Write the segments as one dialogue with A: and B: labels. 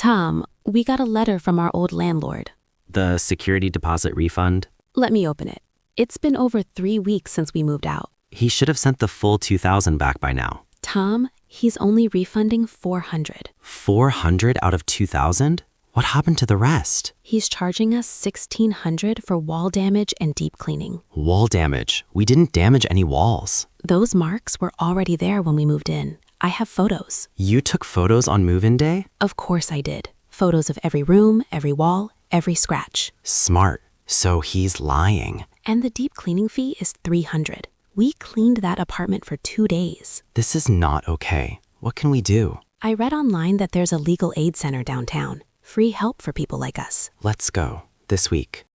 A: Tom, we got a letter from our old landlord.
B: The security deposit refund?
A: Let me open it. It's been over 3 weeks since we moved out.
B: He should have sent the full $2,000 back by now.
A: Tom, he's only refunding $400.
B: $400 out of $2,000? What happened to the rest?
A: He's charging us $1,600 for wall damage and deep cleaning.
B: Wall damage? We didn't damage any walls.
A: Those marks were already there when we moved in. I have photos.
B: You took photos on move-in day?
A: Of course I did. Photos of every room, every wall, every scratch.
B: Smart. So he's lying.
A: And the deep cleaning fee is $300. We cleaned that apartment for 2 days.
B: This is not okay. What can we do?
A: I read online that there's a legal aid center downtown. Free help for people like us.
B: Let's go. This week.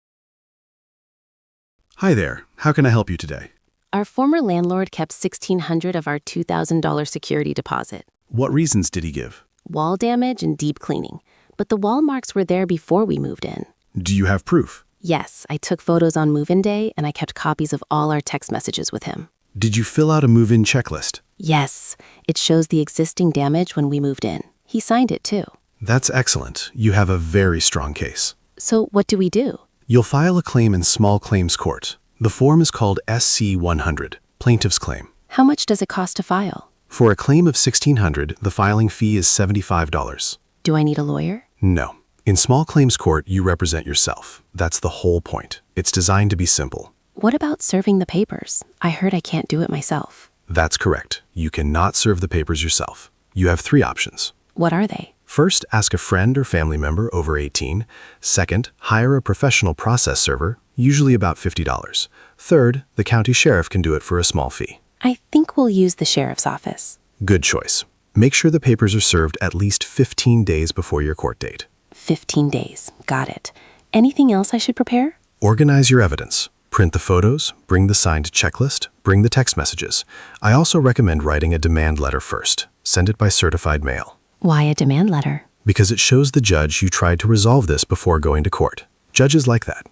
C: Hi there. How can I help you today?
D: Our former landlord kept $1,600 of our $2,000 security deposit.
C: What reasons did he give?
D: Wall damage and deep cleaning. But the wall marks were there before we moved in.
C: Do you have proof?
D: Yes, I took photos on move-in day and I kept copies of all our text messages with him.
C: Did you fill out a move-in checklist?
D: Yes, it shows the existing damage when we moved in. He signed it too.
C: That's excellent. You have a very strong case.
D: So what do we do?
C: You'll file a claim in small claims court. The form is called SC-100, Plaintiff's Claim.
D: How much does it cost to file?
C: For a claim of $1,600, the filing fee is $75.
D: Do I need a lawyer?
C: No. In small claims court, you represent yourself. That's the whole point. It's designed to be simple.
D: What about serving the papers? I heard I can't do it myself.
C: That's correct. You cannot serve the papers yourself. You have 3 options.
D: What are they?
C: First, ask a friend or family member over 18. Second, hire a professional process server, usually about $50. Third, the county sheriff can do it for a small fee.
D: I think we'll use the sheriff's office.
C: Good choice. Make sure the papers are served at least 15 days before your court date.
D: 15 days. Got it. Anything else I should prepare?
C: Organize your evidence. Print the photos, bring the signed checklist, bring the text messages. I also recommend writing a demand letter first. Send it by certified mail.
D: Why a demand letter?
C: Because it shows the judge you tried to resolve this before going to court. Judges like that.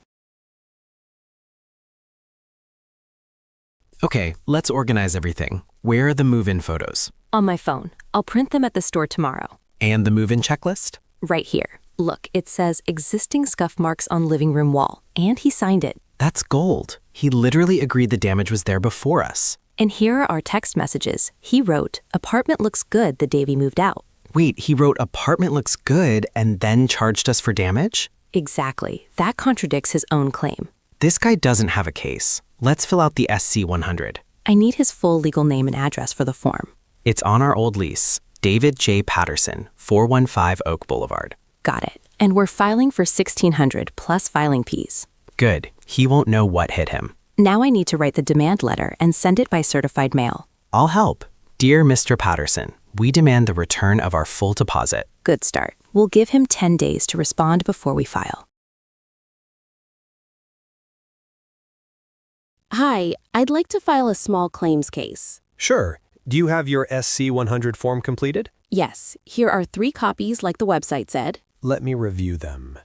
E: Okay, let's organize everything. Where are the move-in photos?
F: On my phone. I'll print them at the store tomorrow.
E: And the move-in checklist?
F: Right here. Look, it says existing scuff marks on living room wall. And he signed it.
E: That's gold. He literally agreed the damage was there before us.
F: And here are our text messages. He wrote, "Apartment looks good" the day we moved out.
E: Wait, he wrote apartment looks good and then charged us for damage?
F: Exactly. That contradicts his own claim.
E: This guy doesn't have a case. Let's fill out the SC-100.
F: I need his full legal name and address for the form.
E: It's on our old lease. David J. Patterson, 415 Oak Boulevard.
F: Got it. And we're filing for $1,600 plus filing fees.
E: Good. He won't know what hit him.
F: Now I need to write the demand letter and send it by certified mail.
E: I'll help. Dear Mr. Patterson, we demand the return of our full deposit.
F: Good start. We'll give him 10 days to respond before we file.
G: Hi, I'd like to file a small claims case.
H: Sure. Do you have your SC-100 form completed?
G: Yes, here are 3 copies like the website said.
H: Let me review them.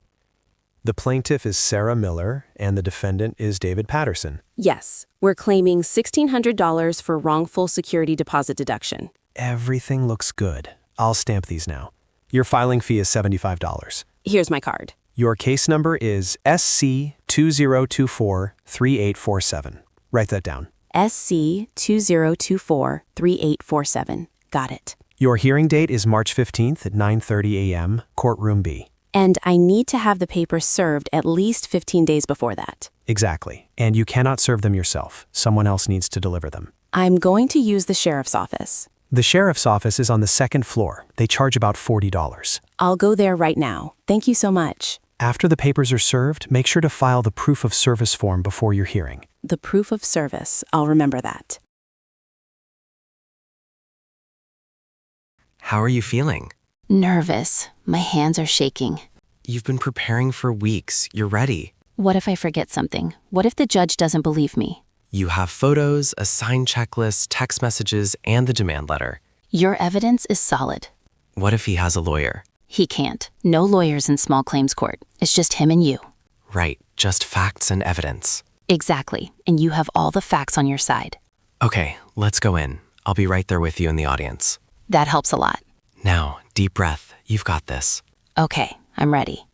H: The plaintiff is Sarah Miller, and the defendant is David Patterson.
G: Yes, we're claiming $1,600 for wrongful security deposit deduction.
H: Everything looks good. I'll stamp these now. Your filing fee is $75.
G: Here's my card.
H: Your case number is SC-2024-3847. Write that down.
G: SC-2024-3847. Got it.
H: Your hearing date is March 15th at 9:30 a.m., courtroom B.
G: And I need to have the papers served at least 15 days before that.
H: Exactly. And you cannot serve them yourself. Someone else needs to deliver them.
G: I'm going to use the sheriff's office.
H: The sheriff's office is on the 2nd floor. They charge about $40.
G: I'll go there right now. Thank you so much.
H: After the papers are served, make sure to file the proof of service form before your hearing.
G: The proof of service. I'll remember that.
B: How are you feeling?
D: Nervous. My hands are shaking.
B: You've been preparing for weeks. You're ready.
D: What if I forget something? What if the judge doesn't believe me?
B: You have photos, a signed checklist, text messages, and the demand letter.
D: Your evidence is solid.
B: What if he has a lawyer?
D: He can't. No lawyers in small claims court. It's just him and you.
B: Right, just facts and evidence.
D: Exactly. And you have all the facts on your side.
B: Okay, let's go in. I'll be right there with you in the audience.
D: That helps a lot.
B: Now, deep breath. You've got this.
D: Okay, I'm ready.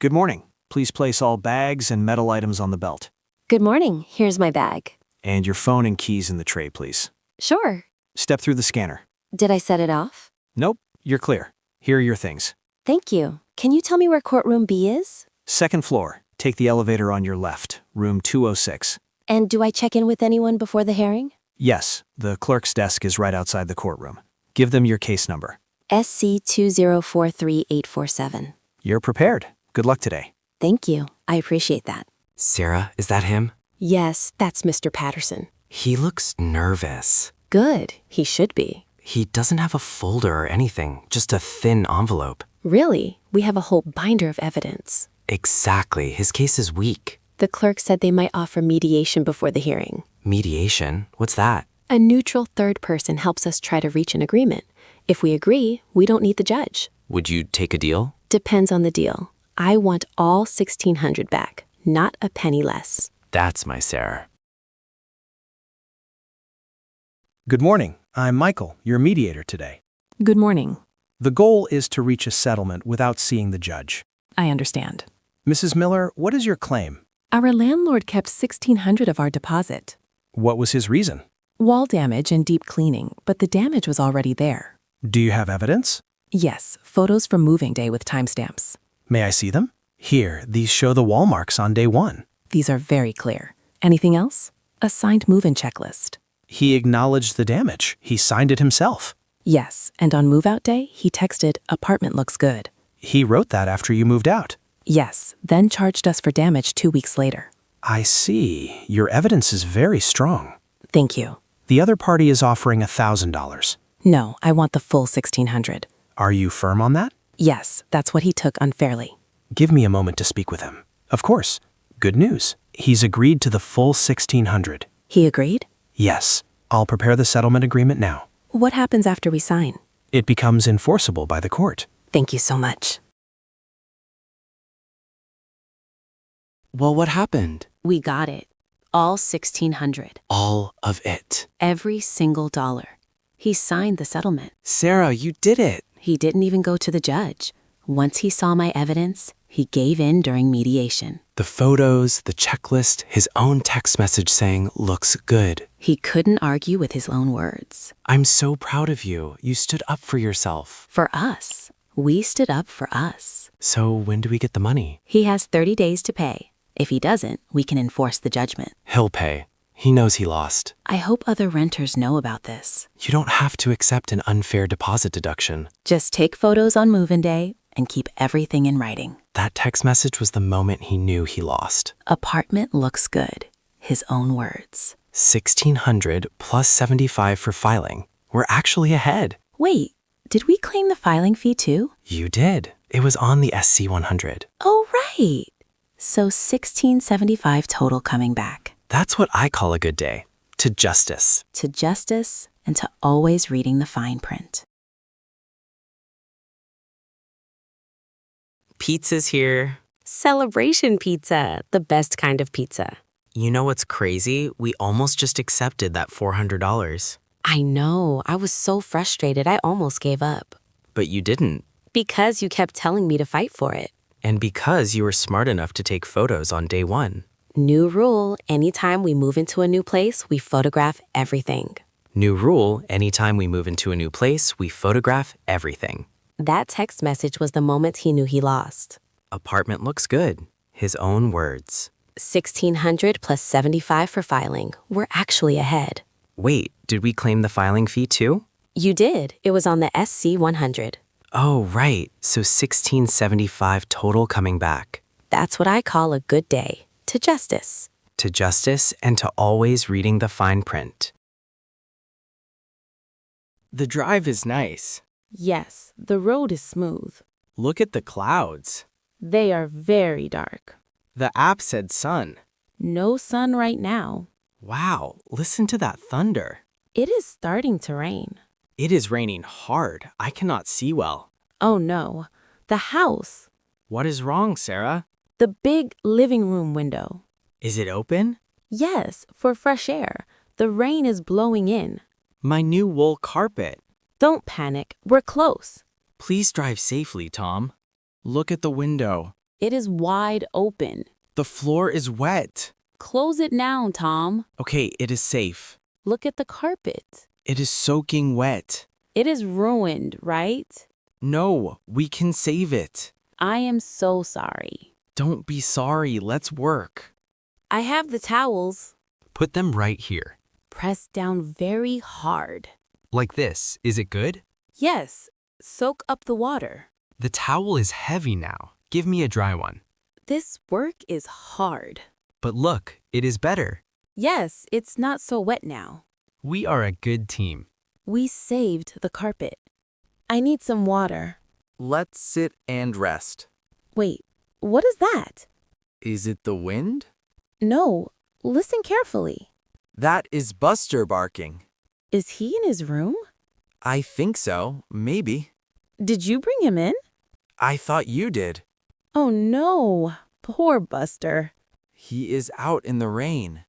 H: Good morning. Please place all bags and metal items on the belt.
F: Good morning. Here's my bag.
H: And your phone and keys in the tray, please.
F: Sure.
H: Step through the scanner.
F: Did I set it off?
H: Nope, you're clear. Here are your things.
F: Thank you. Can you tell me where courtroom B is?
H: Second floor. Take the elevator on your left, room 206.
F: And do I check in with anyone before the hearing?
H: Yes, the clerk's desk is right outside the courtroom. Give them your case number.
F: SC2043847.
H: You're prepared. Good luck today.
F: Thank you. I appreciate that.
B: Sarah, is that him?
G: Yes, that's Mr. Patterson.
B: He looks nervous.
G: Good. He should be.
B: He doesn't have a folder or anything, just a thin envelope.
G: Really? We have a whole binder of evidence.
B: Exactly. His case is weak.
G: The clerk said they might offer mediation before the hearing.
B: Mediation? What's that?
G: A neutral third person helps us try to reach an agreement. If we agree, we don't need the judge.
B: Would you take a deal?
G: Depends on the deal. I want all $1,600 back, not a penny less.
B: That's my Sarah.
H: Good morning. I'm Michael, your mediator today.
I: Good morning.
H: The goal is to reach a settlement without seeing the judge.
I: I understand.
H: Mrs. Miller, what is your claim?
I: Our landlord kept $1,600 of our deposit.
H: What was his reason?
I: Wall damage and deep cleaning, but the damage was already there.
H: Do you have evidence?
I: Yes, photos from moving day with timestamps.
H: May I see them? Here, these show the wall marks on day 1.
I: These are very clear. Anything else? A signed move-in checklist.
H: He acknowledged the damage. He signed it himself.
I: Yes, and on move-out day, he texted, "Apartment looks good."
H: He wrote that after you moved out.
I: Yes, then charged us for damage 2 weeks later.
H: I see. Your evidence is very strong.
I: Thank you.
H: The other party is offering $1,000.
I: No, I want the full $1,600.
H: Are you firm on that?
I: Yes, that's what he took unfairly.
H: Give me a moment to speak with him. Of course. Good news. He's agreed to the full $1,600.
I: He agreed?
H: Yes. I'll prepare the settlement agreement now.
I: What happens after we sign?
H: It becomes enforceable by the court.
I: Thank you so much.
B: Well, what happened?
D: We got it. All $1,600.
B: All of it.
D: Every single dollar. He signed the settlement.
B: Sarah, you did it.
D: He didn't even go to the judge. Once he saw my evidence, he gave in during mediation.
B: The photos, the checklist, his own text message saying, "Looks good."
D: He couldn't argue with his own words.
B: I'm so proud of you. You stood up for yourself.
D: For us. We stood up for us.
B: So when do we get the money?
D: He has 30 days to pay. If he doesn't, we can enforce the judgment.
B: He'll pay. He knows he lost.
D: I hope other renters know about this.
B: You don't have to accept an unfair deposit deduction.
D: Just take photos on move-in day and keep everything in writing.
B: That text message was the moment he knew he lost.
D: Apartment looks good. His own words.
B: 1,600 plus 75 for filing. We're actually ahead.
D: Wait, did we claim the filing fee too?
B: You did. It was on the SC100.
D: Oh, right. So $1,675 total coming back.
B: That's what I call a good day. To justice.
D: To justice and to always reading the fine print.
E: Pizza's here.
G: Celebration pizza, the best kind of pizza.
E: You know what's crazy? We almost just accepted that $400.
G: I know. I was so frustrated, I almost gave up.
E: But you didn't.
G: Because you kept telling me to fight for it.
E: And because you were smart enough to take photos on day 1.
G: New rule, anytime we move into a new place, we photograph everything.
E: New rule, anytime we move into a new place, we photograph everything.
G: That text message was the moment he knew he lost.
E: Apartment looks good. His own words.
G: 1,600 plus 75 for filing. We're actually ahead.
E: Wait, did we claim the filing fee too?
G: You did. It was on the SC100.
E: Oh, right. So $1,675 total coming back.
G: That's what I call a good day. To justice.
E: To justice and to always reading the fine print. The drive is nice.
J: Yes, the road is smooth.
E: Look at the clouds.
J: They are very dark.
E: The app said sun.
J: No sun right now.
E: Wow, listen to that thunder.
J: It is starting to rain.
E: It is raining hard. I cannot see well.
J: Oh no, the house.
E: What is wrong, Sarah?
J: The big living room window.
E: Is it open?
J: Yes, for fresh air. The rain is blowing in.
E: My new wool carpet.
J: Don't panic. We're close.
K: Please drive safely, Tom. Look at the window.
J: It is wide open.
K: The floor is wet.
J: Close it now, Tom.
K: Okay, it is safe.
J: Look at the carpet.
K: It is soaking wet.
J: It is ruined, right?
K: No, we can save it.
J: I am so sorry.
K: Don't be sorry. Let's work.
J: I have the towels.
E: Put them right here.
J: Press down very hard.
E: Like this. Is it good?
J: Yes, soak up the water.
E: The towel is heavy now. Give me a dry one.
J: This work is hard.
E: But look, it is better.
J: Yes, it's not so wet now.
E: We are a good team.
J: We saved the carpet. I need some water.
B: Let's sit and rest.
J: Wait, what is that?
B: Is it the wind?
J: No, listen carefully.
B: That is Buster barking.
J: Is he in his room?
B: I think so, maybe.
J: Did you bring him in?
B: I thought you did.
J: Oh no, poor Buster.
B: He is out in the rain.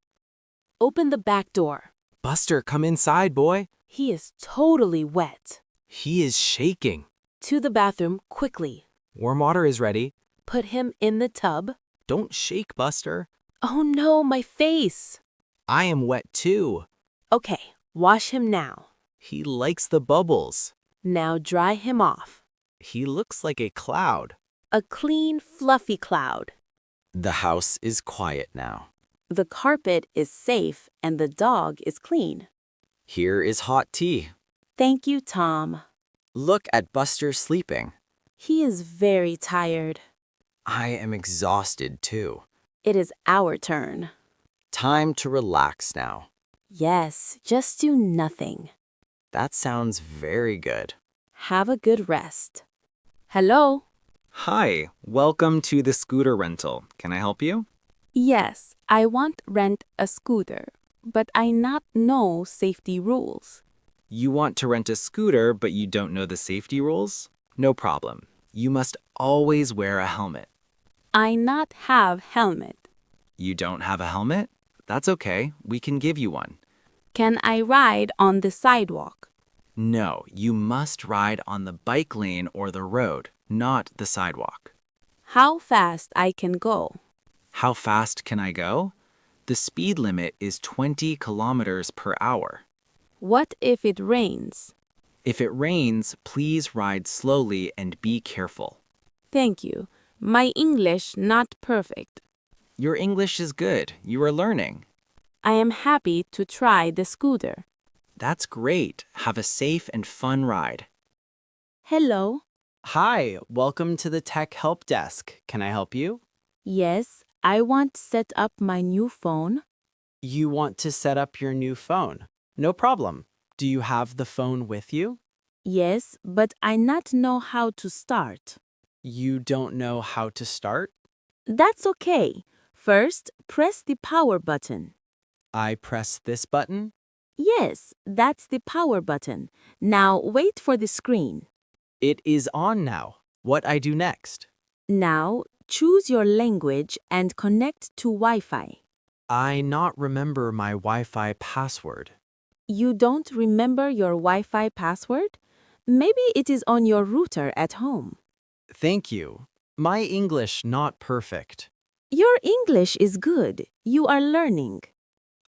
J: Open the back door.
K: Buster, come inside, boy.
J: He is totally wet.
K: He is shaking.
J: To the bathroom, quickly.
K: Warm water is ready.
J: Put him in the tub.
K: Don't shake, Buster.
J: Oh no, my face.
K: I am wet too.
J: Okay, wash him now.
K: He likes the bubbles.
J: Now dry him off.
K: He looks like a cloud.
J: A clean, fluffy cloud.
B: The house is quiet now.
J: The carpet is safe and the dog is clean.
B: Here is hot tea.
J: Thank you, Tom.
B: Look at Buster sleeping.
J: He is very tired.
B: I am exhausted too.
J: It is our turn.
B: Time to relax now.
J: Yes, just do nothing.
B: That sounds very good.
J: Have a good rest. Hello?
K: Hi, welcome to the scooter rental. Can I help you?
J: Yes, I want rent a scooter, but I not know safety rules.
K: You want to rent a scooter, but you don't know the safety rules? No problem. You must always wear a helmet.
J: I not have helmet.
K: You don't have a helmet? That's okay. We can give you one.
J: Can I ride on the sidewalk?
K: No, you must ride on the bike lane or the road, not the sidewalk.
J: How fast I can go?
K: How fast can I go? The speed limit is 20 kilometers per hour.
J: What if it rains?
K: If it rains, please ride slowly and be careful.
J: Thank you. My English not perfect.
K: Your English is good. You are learning.
J: I am happy to try the scooter.
K: That's great. Have a safe and fun ride.
J: Hello?
E: Hi, welcome to the Tech Help Desk. Can I help you?
J: Yes, I want to set up my new phone.
E: You want to set up your new phone? No problem. Do you have the phone with you?
J: Yes, but I not know how to start.
E: You don't know how to start?
J: That's okay. First, press the power button.
E: I press this button?
J: Yes, that's the power button. Now wait for the screen.
E: It is on now. What I do next?
J: Now choose your language and connect to Wi-Fi.
E: I not remember my Wi-Fi password.
J: You don't remember your Wi-Fi password? Maybe it is on your router at home.
E: Thank you. My English not perfect.
J: Your English is good. You are learning.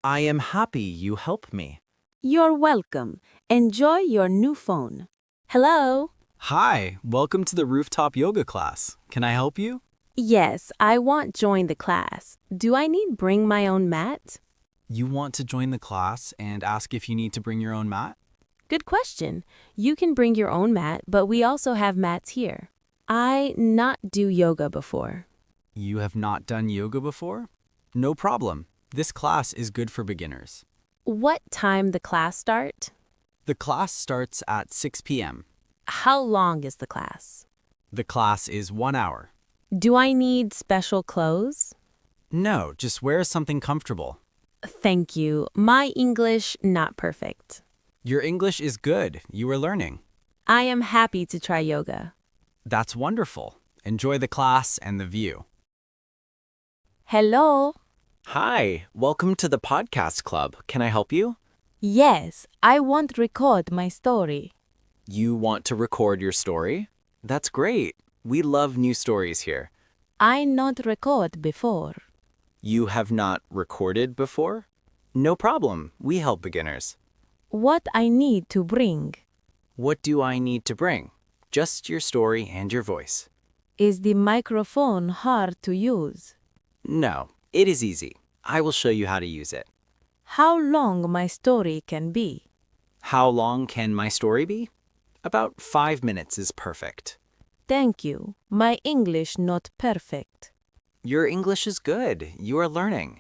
E: I am happy you help me.
J: You're welcome. Enjoy your new phone. Hello?
E: Hi, welcome to the rooftop yoga class. Can I help you?
J: Yes, I want join the class. Do I need bring my own mat?
E: You want to join the class and ask if you need to bring your own mat?
J: Good question. You can bring your own mat, but we also have mats here. I not do yoga before.
E: You have not done yoga before? No problem. This class is good for beginners.
J: What time the class start?
E: The class starts at 6 p.m.
J: How long is the class?
E: The class is 1 hour.
J: Do I need special clothes?
E: No, just wear something comfortable.
J: Thank you. My English not perfect.
E: Your English is good. You are learning.
J: I am happy to try yoga.
E: That's wonderful. Enjoy the class and the view.
J: Hello?
K: Hi, welcome to the podcast club. Can I help you?
J: Yes, I want record my story.
K: You want to record your story? That's great. We love new stories here.
J: I not record before.
K: You have not recorded before? No problem. We help beginners.
J: What I need to bring?
K: What do I need to bring? Just your story and your voice.
J: Is the microphone hard to use?
K: No, it is easy. I will show you how to use it.
J: How long my story can be?
K: How long can my story be? About 5 minutes is perfect.
J: Thank you. My English not perfect.
K: Your English is good. You are learning.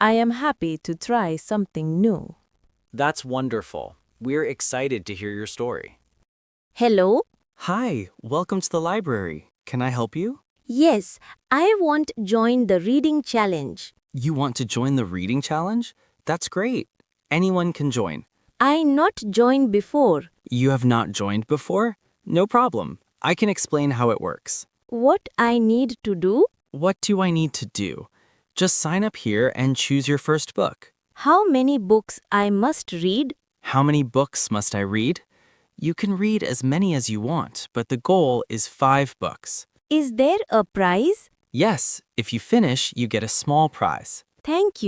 J: I am happy to try something new.
K: That's wonderful. We're excited to hear your story.
L: Hello?
K: Hi, welcome to the library. Can I help you?
L: Yes, I want to join the reading challenge.
K: You want to join the reading challenge? That's great. Anyone can join.
L: I not joined before.
K: You have not joined before? No problem. I can explain how it works.
L: What I need to do?
K: What do I need to do? Just sign up here and choose your first book.
L: How many books I must read?
K: How many books must I read? You can read as many as you want, but the goal is 5 books.
L: Is there a prize?
K: Yes, if you finish, you get a small prize.
L: Thank you.